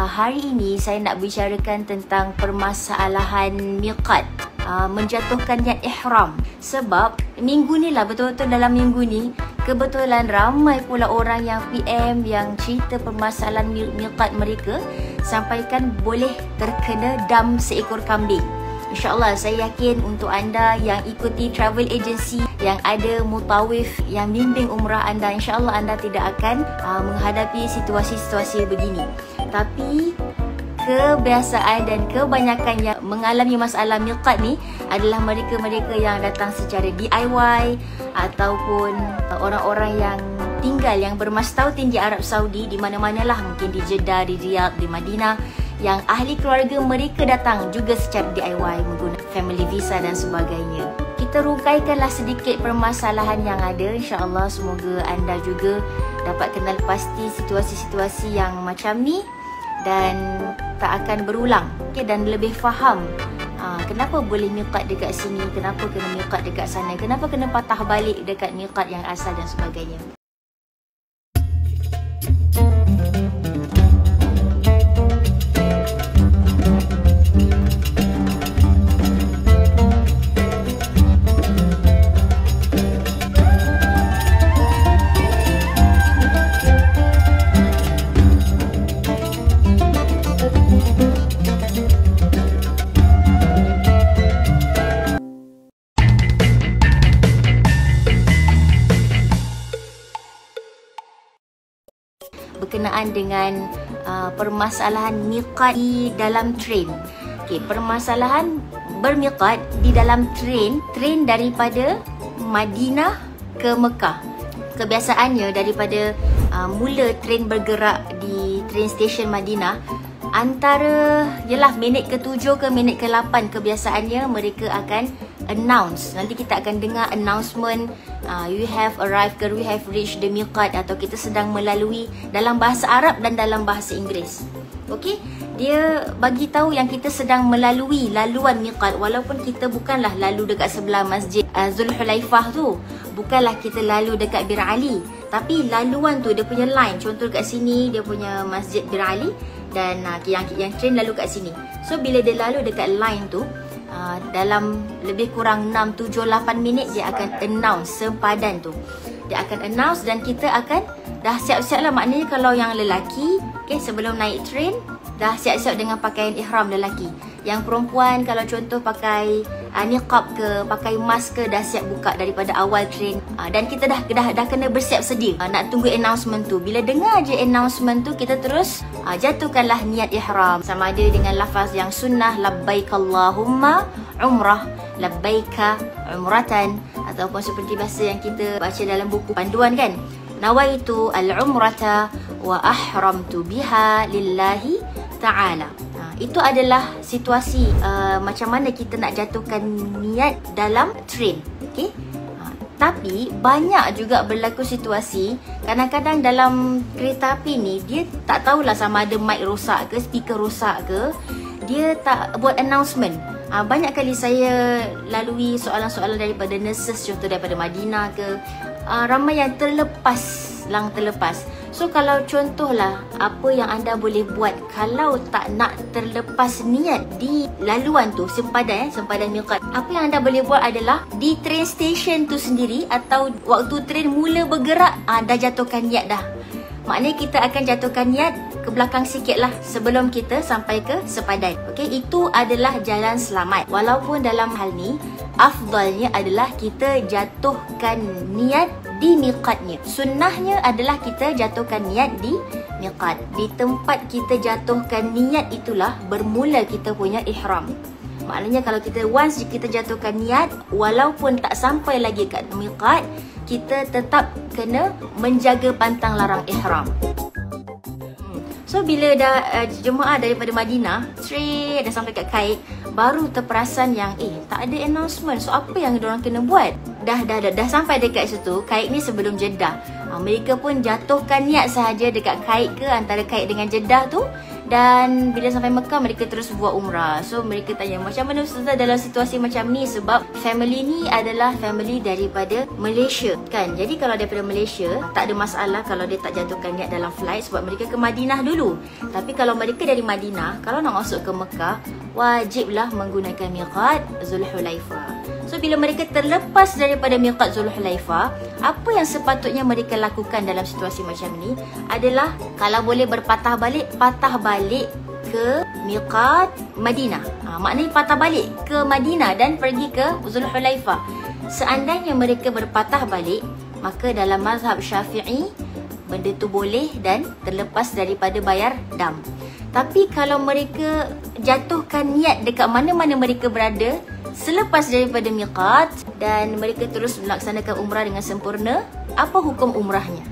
Hari ini saya nak bicarakan tentang permasalahan miqat, menjatuhkan niat ihram. Sebab minggu ni lah, betul-betul dalam minggu ni, kebetulan ramai pula orang yang PM yang cerita permasalahan miqat mereka, sampaikan boleh terkena dam seekor kambing. InsyaAllah saya yakin untuk anda yang ikuti travel agency, yang ada mutawif, yang bimbing umrah anda, insyaAllah anda tidak akan menghadapi situasi-situasi begini. Tapi kebiasaan dan kebanyakan yang mengalami masalah miqat ni adalah mereka-mereka yang datang secara DIY ataupun orang-orang yang tinggal, yang bermastautin di Arab Saudi, di mana-manalah, mungkin di Jeddah, di Riyadh, di Madinah, yang ahli keluarga mereka datang juga secara DIY menggunakan family visa dan sebagainya. Kita rungkaikanlah sedikit permasalahan yang ada. InsyaAllah semoga anda juga dapat kenal pasti situasi-situasi yang macam ni dan tak akan berulang, dan lebih faham kenapa boleh miqat dekat sini, kenapa kena miqat dekat sana, kenapa kena patah balik dekat miqat yang asal dan sebagainya. Berkenaan dengan permasalahan miqat di dalam train. Okey, permasalahan bermiqat di dalam train daripada Madinah ke Mekah. Kebiasaannya daripada mula train bergerak di train station Madinah, antara minit ke-7 ke minit ke-8 kebiasaannya mereka akan announce. Nanti kita akan dengar announcement, you have arrived ke, we have reached the miqat, atau kita sedang melalui, dalam bahasa Arab dan dalam bahasa Inggeris. Okey, dia bagi tahu yang kita sedang melalui laluan miqat, walaupun kita bukanlah lalu dekat sebelah masjid Zulhulaifah tu, bukanlah kita lalu dekat Bir Ali, tapi laluan tu dia punya line. Contoh kat sini dia punya masjid Bir Ali dan yang train lalu kat sini. So bila dia lalu dekat line tu, dalam lebih kurang 6, 7, 8 minit dia akan announce sempadan tu. Dia akan announce dan kita akan dah siap-siap lah. Maknanya kalau yang lelaki, sebelum naik train dah siap-siap dengan pakaian ihram lelaki. Yang perempuan kalau contoh pakai niqab ke, pakai mask ke, dah siap buka daripada awal train. Dan kita dah kena bersiap sedia nak tunggu announcement tu. Bila dengar je announcement tu, kita terus jatuhkanlah niat ihram, sama ada dengan lafaz yang sunnah, labbaik Allahumma umrah, labbaika umratan, ataupun seperti bahasa yang kita baca dalam buku panduan kan, nawaitu al-umrata wa ahramtu biha lillahi ta'ala. Itu adalah situasi macam mana kita nak jatuhkan niat dalam train. Okey. Tapi banyak juga berlaku situasi, kadang-kadang dalam kereta api ni dia tak tahulah sama ada mic rosak ke, speaker rosak ke, dia tak buat announcement. Banyak kali saya lalui soalan-soalan daripada nurses, contoh daripada Madinah ke, ramai yang terlepas. So kalau contohlah apa yang anda boleh buat kalau tak nak terlepas niat di laluan tu, sempadan miqat. Apa yang anda boleh buat adalah di train station tu sendiri, atau waktu train mula bergerak, dah jatuhkan niat dah. Maknanya kita akan jatuhkan niat ke belakang sikit lah sebelum kita sampai ke sepadan. Okey, itu adalah jalan selamat. Walaupun dalam hal ni afdalnya adalah kita jatuhkan niat di miqatnya. Sunnahnya adalah kita jatuhkan niat di miqat. Di tempat kita jatuhkan niat itulah bermula kita punya ihram. Maknanya kalau once kita jatuhkan niat, walaupun tak sampai lagi kat miqat, kita tetap kena menjaga pantang larang ihram. So bila dah jemaah daripada Madinah straight dah sampai kat Kaik, baru terperasan yang tak ada announcement. So apa yang diorang kena buat? Dah sampai dekat situ. Kaik ni sebelum Jeddah. Mereka pun jatuhkan niat sahaja dekat Kaik ke, antara Kaik dengan Jeddah tu, Dan bila sampai Mekah, mereka terus buat umrah. So mereka tanya, macam mana Ustazah dalam situasi macam ni? Sebab family ni adalah family daripada Malaysia kan. Jadi kalau daripada Malaysia, tak ada masalah kalau dia tak jatuhkan niat dalam flight, sebab mereka ke Madinah dulu. Tapi kalau mereka dari Madinah, kalau nak masuk ke Mekah, wajiblah menggunakan miqat Zulhulaifah. So bila mereka terlepas daripada miqat Zulhulaifah, apa yang sepatutnya mereka lakukan dalam situasi macam ni adalah kalau boleh berpatah balik, patah balik ke miqat Madinah. Maknanya patah balik ke Madinah dan pergi ke Zulhulaifah. Seandainya mereka berpatah balik, maka dalam mazhab Syafi'i benda tu boleh dan terlepas daripada bayar dam. Tapi kalau mereka jatuhkan niat dekat mana-mana mereka berada selepas daripada miqat dan mereka terus melaksanakan umrah dengan sempurna, apa hukum umrahnya?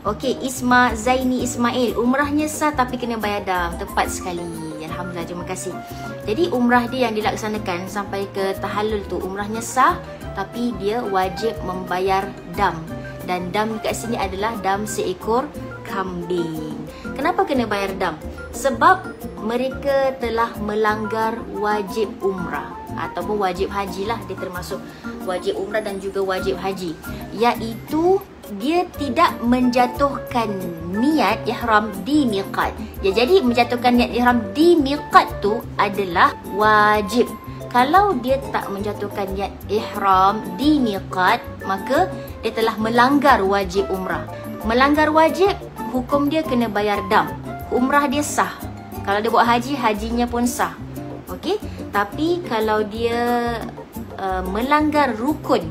Okey, Isma Zaini Ismail, umrahnya sah tapi kena bayar dam. Tepat sekali. Alhamdulillah, terima kasih. Jadi umrah dia yang dilaksanakan sampai ke tahallul tu, umrahnya sah tapi dia wajib membayar dam. Dan dam kat sini adalah dam seekor kambing. Kenapa kena bayar dam? Sebab mereka telah melanggar wajib umrah ataupun wajib haji lah. Dia termasuk wajib umrah dan juga wajib haji, iaitu dia tidak menjatuhkan niat ihram di miqat. Ya, jadi menjatuhkan niat ihram di miqat tu adalah wajib. Kalau dia tak menjatuhkan niat ihram di miqat, maka dia telah melanggar wajib umrah. Melanggar wajib, hukum dia kena bayar dam. Umrah dia sah. Kalau dia buat haji, hajinya pun sah. Okey? Tapi kalau dia melanggar rukun,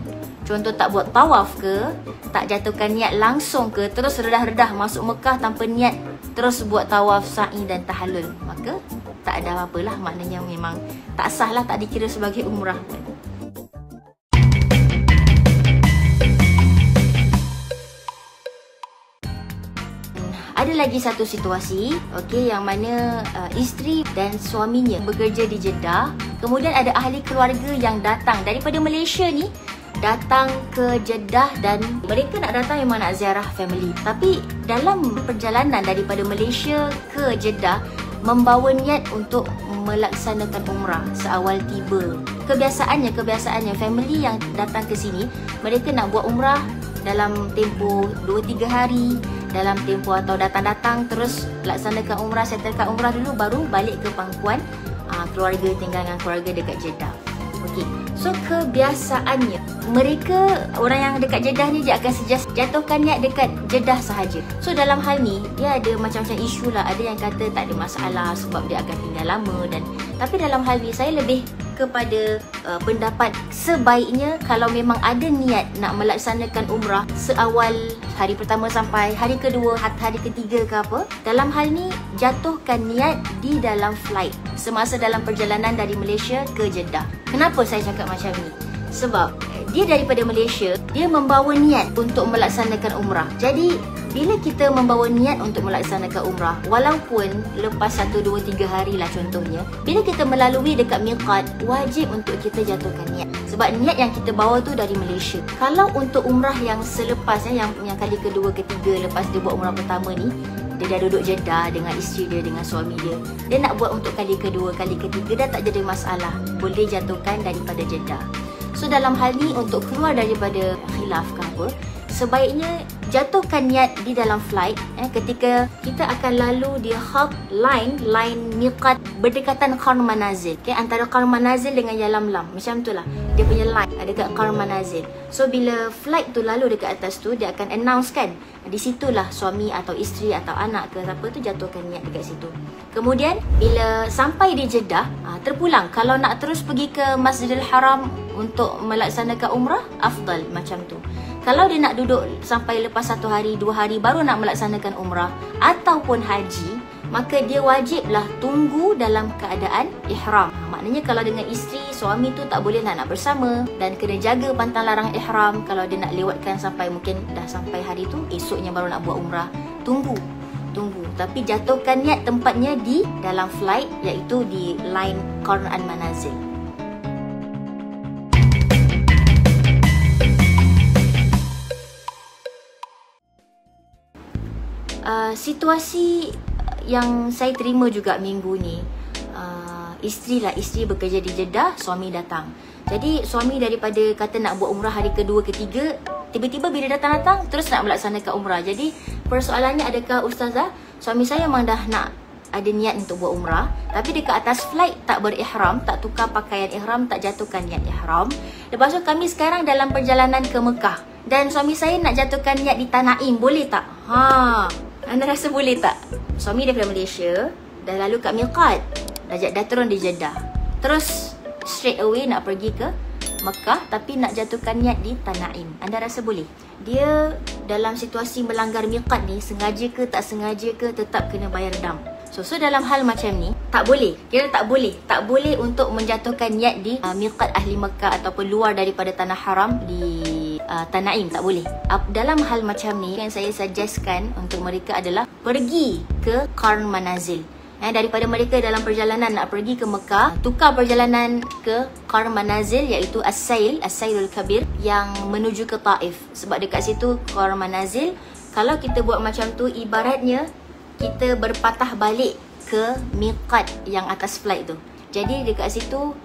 contoh tak buat tawaf ke, tak jatuhkan niat langsung ke, terus redah-redah masuk Mekah tanpa niat, terus buat tawaf, sa'i dan tahallul, maka tak ada apa-apalah. Maknanya memang tak sah lah, tak dikira sebagai umrah. Ada lagi satu situasi, okey, yang mana isteri dan suaminya bekerja di Jeddah. Kemudian ada ahli keluarga yang datang daripada Malaysia ni, datang ke Jeddah dan mereka nak datang memang nak ziarah family. Tapi dalam perjalanan daripada Malaysia ke Jeddah, membawa niat untuk melaksanakan umrah seawal tiba. Kebiasaannya family yang datang ke sini, mereka nak buat umrah dalam tempoh 2-3 hari, dalam tempoh atau datang-datang terus laksanakan umrah, settlekan umrah dulu, baru balik ke pangkuan keluarga, tinggal dengan keluarga dekat Jeddah. Okey, so kebiasaannya mereka, orang yang dekat Jeddah ni, dia akan suggest jatuhkan niat dekat Jeddah sahaja. So dalam hal ni dia ada macam-macam isu lah. Ada yang kata tak ada masalah sebab dia akan tinggal lama, dan tapi dalam hal ni saya lebih kepada pendapat sebaiknya kalau memang ada niat nak melaksanakan umrah seawal hari pertama sampai hari kedua, hari ketiga ke apa, dalam hal ni jatuhkan niat di dalam flight semasa dalam perjalanan dari Malaysia ke Jeddah. Kenapa saya cakap macam ni? Sebab dia daripada Malaysia, dia membawa niat untuk melaksanakan umrah. Jadi bila kita membawa niat untuk melaksanakan umrah, walaupun lepas 1, 2, 3 hari lah contohnya, bila kita melalui dekat miqat, wajib untuk kita jatuhkan niat. Sebab niat yang kita bawa tu dari Malaysia. Kalau untuk umrah yang selepasnya, yang kali kedua, ketiga, lepas dia buat umrah pertama ni, dia dah duduk Jeddah dengan isteri dia, dengan suami dia, dia nak buat untuk kali kedua, kali ketiga, dah tak jadi masalah, boleh jatuhkan daripada Jeddah. So dalam hal ni, untuk keluar daripada khilaf ke apa, sebaiknya jatuhkan niat di dalam flight ketika kita akan lalu di khat line miqat berdekatan Qarn Manazil, antara Qarn Manazil dengan Yalamlam, macam tu lah dia punya line dekat Qarn Manazil. So bila flight tu lalu dekat atas tu, dia akan announce kan, di situlah suami atau isteri atau anak ke siapa tu jatuhkan niat dekat situ. Kemudian bila sampai di Jeddah, terpulang, kalau nak terus pergi ke Masjidil Haram untuk melaksanakan umrah, afdal macam tu. Kalau dia nak duduk sampai lepas 1 hari, 2 hari baru nak melaksanakan umrah ataupun haji, maka dia wajiblah tunggu dalam keadaan ihram. Maknanya kalau dengan isteri, suami tu tak boleh nak bersama dan kena jaga pantang larang ihram. Kalau dia nak lewatkan sampai mungkin dah sampai hari tu, esoknya baru nak buat umrah, tunggu. Tapi jatuhkan niat tempatnya di dalam flight, iaitu di line Qarn Manazil. Situasi yang saya terima juga minggu ni, isteri bekerja di Jeddah, suami datang. Jadi suami daripada kata nak buat umrah hari kedua, ketiga, tiba-tiba bila datang terus nak melaksanakan umrah. Jadi persoalannya, adakah ustazah, suami saya memang dah nak ada niat untuk buat umrah, tapi dekat atas flight tak berihram, tak tukar pakaian ihram, tak jatuhkan niat ihram. Lepas tu kami sekarang dalam perjalanan ke Mekah dan suami saya nak jatuhkan niat di Tanaim, boleh tak? Anda rasa boleh tak? Suami daripada Malaysia dah lalu kat miqat, dah turun di Jeddah, terus straight away nak pergi ke Mekah tapi nak jatuhkan niat di Tanaim. Anda rasa boleh? Dia dalam situasi melanggar miqat ni, sengaja ke tak sengaja ke, tetap kena bayar dam. So dalam hal macam ni, tak boleh. Kira tak boleh untuk menjatuhkan niat di miqat ahli Mekah ataupun luar daripada tanah haram di Tanaim, tak boleh. Dalam hal macam ni, yang saya suggestkan untuk mereka adalah pergi ke Qarn Manazil. Daripada mereka dalam perjalanan nak pergi ke Mekah, tukar perjalanan ke Qarn Manazil, iaitu As-Sailul Kabir yang menuju ke Taif. Sebab dekat situ Qarn Manazil, kalau kita buat macam tu, ibaratnya kita berpatah balik ke miqat yang atas flight tu. Jadi dekat situ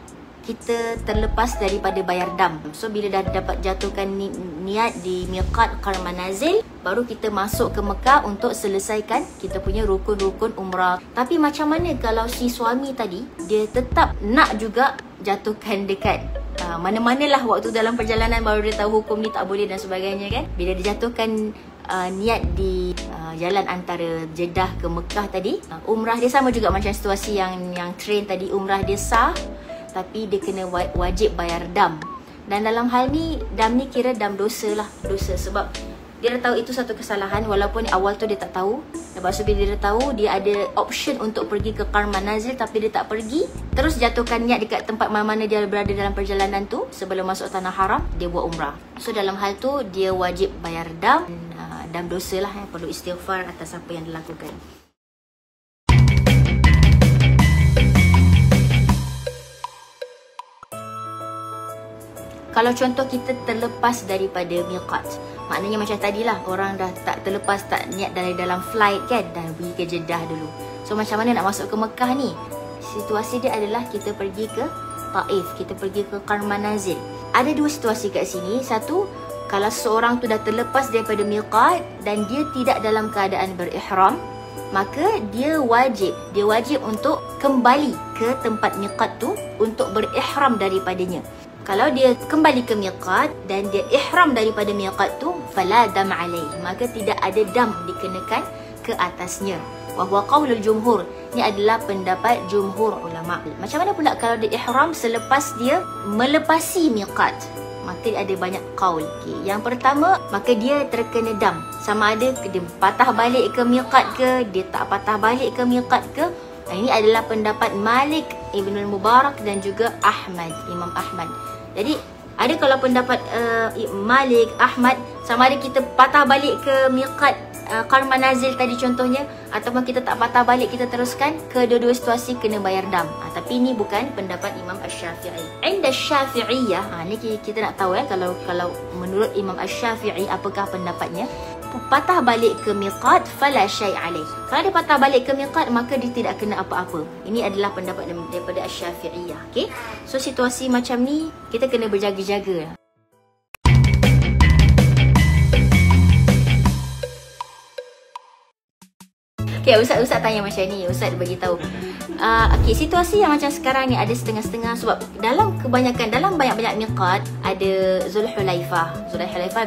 kita terlepas daripada bayar dam. So bila dah dapat jatuhkan niat di miqat Qarn Manazil, baru kita masuk ke Mekah untuk selesaikan kita punya rukun-rukun umrah. Tapi macam mana kalau si suami tadi, dia tetap nak juga jatuhkan dekat mana-manalah waktu dalam perjalanan, baru dia tahu hukum ni tak boleh dan sebagainya kan. Bila dia jatuhkan niat di jalan antara Jeddah ke Mekah tadi, umrah dia sama juga macam situasi yang train tadi. Umrah dia sah, tapi dia kena wajib bayar dam. Dan dalam hal ni, dam ni kira dam dosa lah. Dosa sebab dia dah tahu itu satu kesalahan, walaupun awal tu dia tak tahu. Lepas tu bila dia dah tahu, dia ada option untuk pergi ke Qarn Manazil, tapi dia tak pergi, terus jatuhkan niat dekat tempat mana-mana dia berada dalam perjalanan tu. Sebelum masuk tanah haram, dia buat umrah. So dalam hal tu, dia wajib bayar dam. Dam dosa lah, perlu istighfar atas apa yang dilakukan. Kalau contoh kita terlepas daripada miqat, maknanya macam tadilah, orang dah tak terlepas, tak niat dari dalam flight kan, dan pergi ke Jeddah dulu. So macam mana nak masuk ke Mekah ni? Situasi dia adalah kita pergi ke Taif, kita pergi ke Qarn Manazil. Ada dua situasi kat sini. Satu, kalau seorang tu dah terlepas daripada miqat dan dia tidak dalam keadaan berihram, maka dia wajib untuk kembali ke tempat miqat tu untuk berihram daripadanya. Kalau dia kembali ke miqat dan dia ihram daripada miqat tu, fala dam alaih, maka tidak ada dam dikenakan ke atasnya. Wa huwa qaulul jumhur. Ini adalah pendapat jumhur ulama. Macam mana pula kalau dia ihram selepas dia melepasi miqat? Maka ada banyak qaul. Yang pertama, maka dia terkena dam. Sama ada dia patah balik ke miqat ke, dia tak patah balik ke miqat ke. Ini adalah pendapat Malik, Ibnul Mubarak dan juga Imam Ahmad. Jadi ada kalau pendapat Malik, Ahmad, sama ada kita patah balik ke miqat Qarn Manazil tadi contohnya, ataupun kita tak patah balik, kita teruskan, kedua-dua situasi kena bayar dam. Tapi ini bukan pendapat Imam Asy-Syafi'i. Inda Syafi'iyah, ni kita nak tahu kalau menurut Imam Asy-Syafi'i apakah pendapatnya. Patah balik ke miqat, fala syai' alaih. Kalau dia patah balik ke miqat, maka dia tidak kena apa-apa. Ini adalah pendapat daripada Asy-Syafi'iyah. Okay? So situasi macam ni kita kena berjaga-jaga. Okay, Ustaz tanya macam ni, Ustaz bagi tahu. Okay, situasi yang macam sekarang ni ada setengah-setengah sebab dalam banyak-banyak miqat ada Zulhulaifah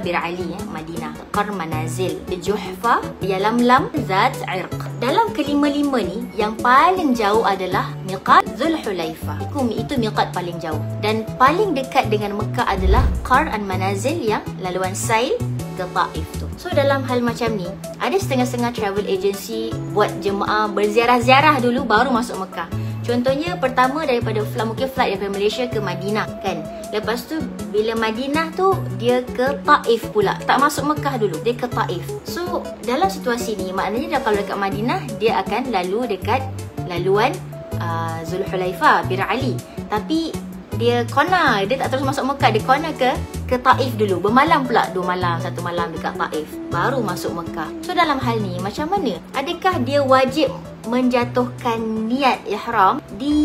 Bir Ali, Madinah, Qarn Manazil, Juhfa, Yalamlam, Zat Irq. Dalam kelima-lima ni, yang paling jauh adalah miqat Zulhulaifah. Itu miqat paling jauh. Dan paling dekat dengan Mekah adalah Qarn Manazil yang laluan sail ke Taif tu. So dalam hal macam ni, ada setengah-setengah travel agency buat jemaah berziarah-ziarah dulu baru masuk Mekah. Contohnya pertama daripada mungkin flight daripada Malaysia ke Madinah kan. Lepas tu bila Madinah tu dia ke Taif pula. Tak masuk Mekah dulu, dia ke Taif. So dalam situasi ni maknanya kalau dekat Madinah dia akan lalu dekat laluan Zulhulaifah Bir Ali. Tapi dia corner, dia tak terus masuk Mekah, dia corner ke Taif dulu. Bermalam pula, 2 malam, 1 malam dekat Taif, baru masuk Mekah. So dalam hal ni macam mana? Adakah dia wajib menjatuhkan niat ihram di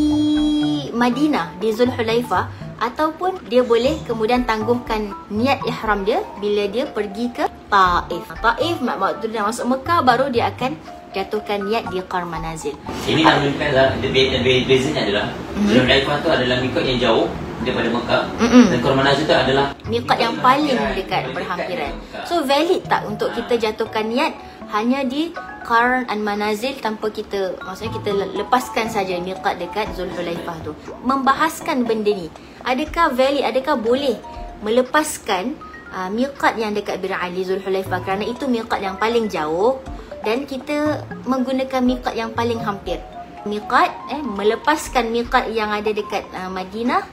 Madinah, di Zulhulaifah, ataupun dia boleh kemudian tangguhkan niat ihram dia bila dia pergi ke Taif. Taif waktu dia masuk Mekah baru dia akan jatuhkan niat di Qarn Manazil. Ini nak menunjukkan bezanya adalah Zulhulaifah tu adalah mikot yang jauh daripada Mekah dan Qarn Manazil tu adalah mikot yang paling dekat berhampiran. So valid tak untuk kita jatuhkan niat hanya di Qarn Manazil tanpa kita, maksudnya kita lepaskan saja miqat dekat Zulhulaifah tu. Membahaskan benda ni, adakah valid, adakah boleh melepaskan miqat yang dekat Bir Ali Zulhulaifah kerana itu miqat yang paling jauh dan kita menggunakan miqat yang paling hampir. Miqat melepaskan miqat yang ada dekat Madinah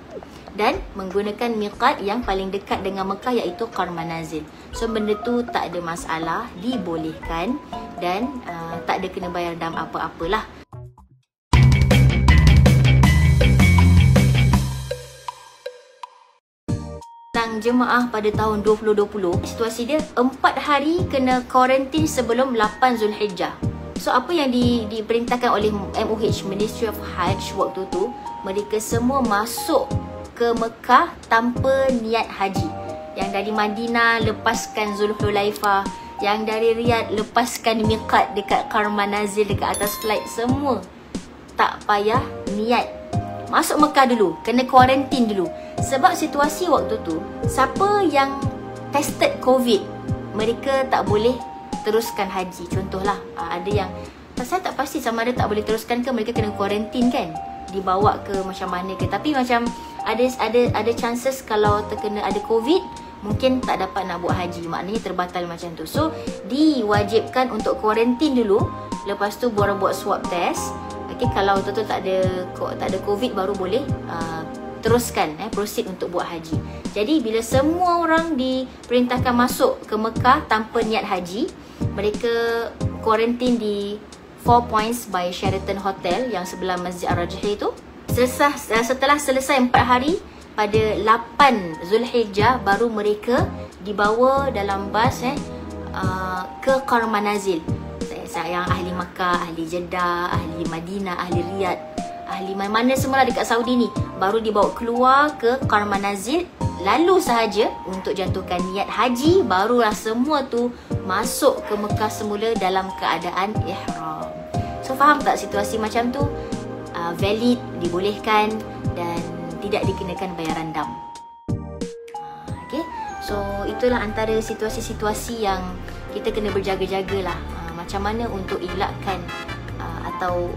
dan menggunakan miqat yang paling dekat dengan Mekah iaitu Qarn Manazil. So benda tu tak ada masalah, dibolehkan dan tak ada kena bayar dam apa-apalah. Jemaah pada tahun 2020, situasi dia 4 hari kena kuarantin sebelum 8 Zulhijjah. So apa yang diperintahkan oleh MOH, Ministry of Hajj waktu tu, mereka semua masuk ke Mekah tanpa niat haji. Yang dari Madinah lepaskan Zulhulaifah, yang dari Riyadh lepaskan miqat dekat Qarn Manazil dekat atas flight, semua tak payah niat. Masuk Mekah dulu, kena kuarantin dulu. Sebab situasi waktu tu, siapa yang tested COVID, mereka tak boleh teruskan haji. Contohlah, ada yang saya tak pasti sama ada tak boleh teruskan ke, mereka kena kuarantin kan, dibawa ke macam mana ke. Tapi macam ada chances kalau terkena ada COVID, mungkin tak dapat nak buat haji, maknanya terbatal macam tu. So diwajibkan untuk kuarantin dulu, lepas tu buat swab test. Okay, kalau betul-betul tak ada COVID baru boleh teruskan proceed untuk buat haji. Jadi bila semua orang diperintahkan masuk ke Mekah tanpa niat haji, mereka kuarantin di 4 Points by Sheraton Hotel yang sebelah Masjid Ar-Rajhi tu. Setelah selesai 4 hari, pada 8 Zulhijjah baru mereka dibawa dalam bas ke Qarn Manazil. Yang ahli Makkah, ahli Jeddah, ahli Madinah, ahli Riyadh, ahli mana-mana semua dekat Saudi ni, baru dibawa keluar ke Qarn Manazil. Lalu sahaja untuk jatuhkan niat haji, barulah semua tu masuk ke Mekah semula dalam keadaan ihram. So faham tak situasi macam tu? Valid, dibolehkan dan tidak dikenakan bayaran dam. Okay, so itulah antara situasi-situasi yang kita kena berjaga-jaga lah. Macam mana untuk elakkan atau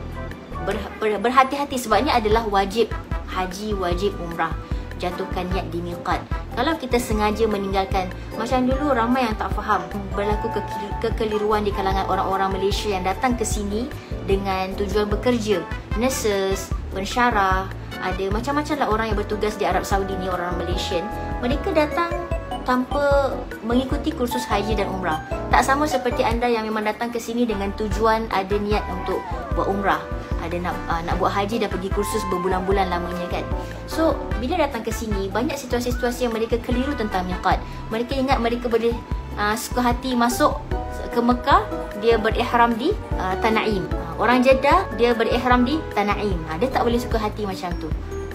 berhati-hati, sebabnya adalah wajib haji, wajib umrah, jatuhkan niat di miqat. Kalau kita sengaja meninggalkan, macam dulu ramai yang tak faham, berlaku kekeliruan di kalangan orang-orang Malaysia yang datang ke sini dengan tujuan bekerja, nurses, pensyarah, ada macam-macam lah orang yang bertugas di Arab Saudi ni, orang Malaysian. Mereka datang tanpa mengikuti kursus haji dan umrah. Tak sama seperti anda yang memang datang ke sini dengan tujuan ada niat untuk buat umrah, ada nak buat haji dan pergi kursus berbulan-bulan lamanya kan. So bila datang ke sini, banyak situasi-situasi yang mereka keliru tentang miqat. Mereka ingat mereka boleh suka hati masuk ke Mekah, dia berihram di Tanaim. Orang Jeddah dia berihram di Tanaim. Dia tak boleh suka hati macam tu.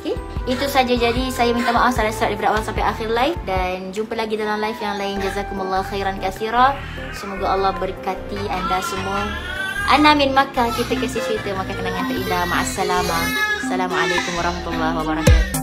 Okay, itu saja. Jadi saya minta maaf salah-salah daripada awal sampai akhir live, dan jumpa lagi dalam live yang lain. Jazakumullah khairan katsira. Semoga Allah berkati anda semua. Ana min Makkah, kita kasih cerita makan kenangan terindah. Ma'assalamah. Assalamualaikum warahmatullahi wabarakatuh.